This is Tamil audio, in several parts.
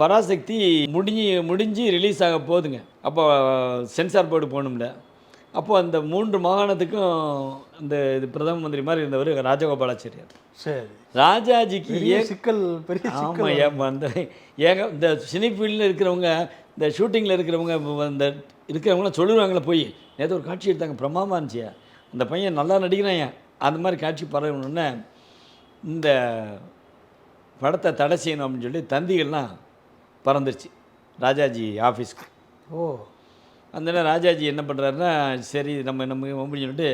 பராசக்தி முடிஞ்சு ரிலீஸ் ஆக போகுதுங்க. அப்போ சென்சார் போர்டு போகணும்ல. அப்போ அந்த 3 மாகாணத்துக்கும் இந்த இது பிரதம மந்திரி மாதிரி இருந்தவர் ராஜகோபாலாச்சாரியார். சரி. ராஜாஜிக்கு சிக்கல் பெரிய ஆமாம். அந்த இந்த சினி ஃபீல்டில் இருக்கிறவங்க, இந்த ஷூட்டிங்கில் இருக்கிறவங்க, இந்த இருக்கிறவங்களாம் சொல்லுவாங்களே போய், நேற்று ஒரு காட்சி எடுத்தாங்க பிரமாதமாக இருந்துச்சு, அந்த பையன் நல்லா நடிக்கிறான், அந்த மாதிரி காட்சி பரவணுன்னே இந்த படத்தை தடை செய்யணும் அப்படின்னு சொல்லி தந்திகள்லாம் பறந்துருச்சு ராஜாஜி ஆஃபீஸ்க்கு. ஓ. அந்த ராஜாஜி என்ன பண்ணுறாருன்னா, சரி நம்ம அப்படின்னு சொல்லிட்டு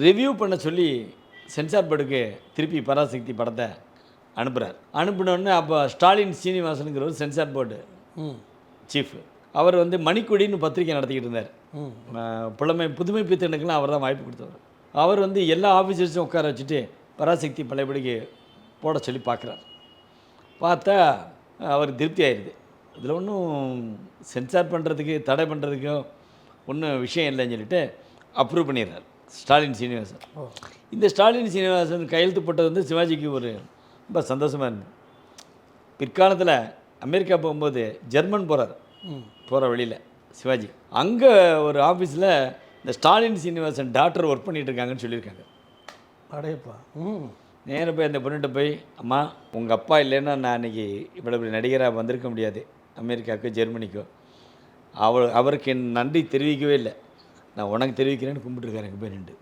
ரிவ்யூ பண்ண சொல்லி சென்சார் போர்டுக்கு திருப்பி பராசக்தி படத்தை அனுப்புகிறார். அனுப்பினோடனே அப்போ ஸ்டாலின் சீனிவாசனுங்கிறவர் சென்சார் போர்டு சீஃப். அவர் மணிக்கொடின்னு பத்திரிக்கை நடத்திக்கிட்டு இருந்தார். புதுமை பித்தனுக்கெல்லாம் அவர் தான் வாய்ப்பு கொடுத்தவர். அவர் எல்லா ஆஃபீஸர்ஸும் உட்கார வச்சுட்டு பராசக்தி பழையபடிக்கு போட சொல்லி பார்க்குறார். பார்த்தா அவர் திருப்தி ஆயிடுது. இதில் ஒன்றும் சென்சார் பண்ணுறதுக்கு தடை பண்ணுறதுக்கோ ஒன்றும் விஷயம் இல்லைன்னு சொல்லிட்டு அப்ரூவ் பண்ணிடுறார் ஸ்டாலின் சீனிவாசன். இந்த ஸ்டாலின் சீனிவாசன் கையெழுத்து போட்டது சிவாஜிக்கு ஒரு ரொம்ப சந்தோஷமாக இருந்தது. பிற்காலத்தில் அமெரிக்கா போகும்போது ஜெர்மன் போகிற வழியில் சிவாஜி அங்கே ஒரு ஆஃபீஸில் இந்த ஸ்டாலின் சீனிவாசன் டாக்டர் ஒர்க் பண்ணிகிட்டு இருக்காங்கன்னு சொல்லியிருக்காங்க. அடையப்பா. நேராக போய் அந்த பொண்ணுகிட்ட போய், அம்மா உங்கள் அப்பா இல்லைன்னா நான் அன்றைக்கி இவ்வளோ நடிகராக வந்திருக்க முடியாது அமெரிக்காவுக்கோ ஜெர்மனிக்கோ. அவருக்கு என் நன்றி தெரிவிக்கவே இல்லை, நான் உனக்கு தெரிவிக்கிறேன்னு கும்பிட்டுருக்காரு எங்கள் போய் நின்று.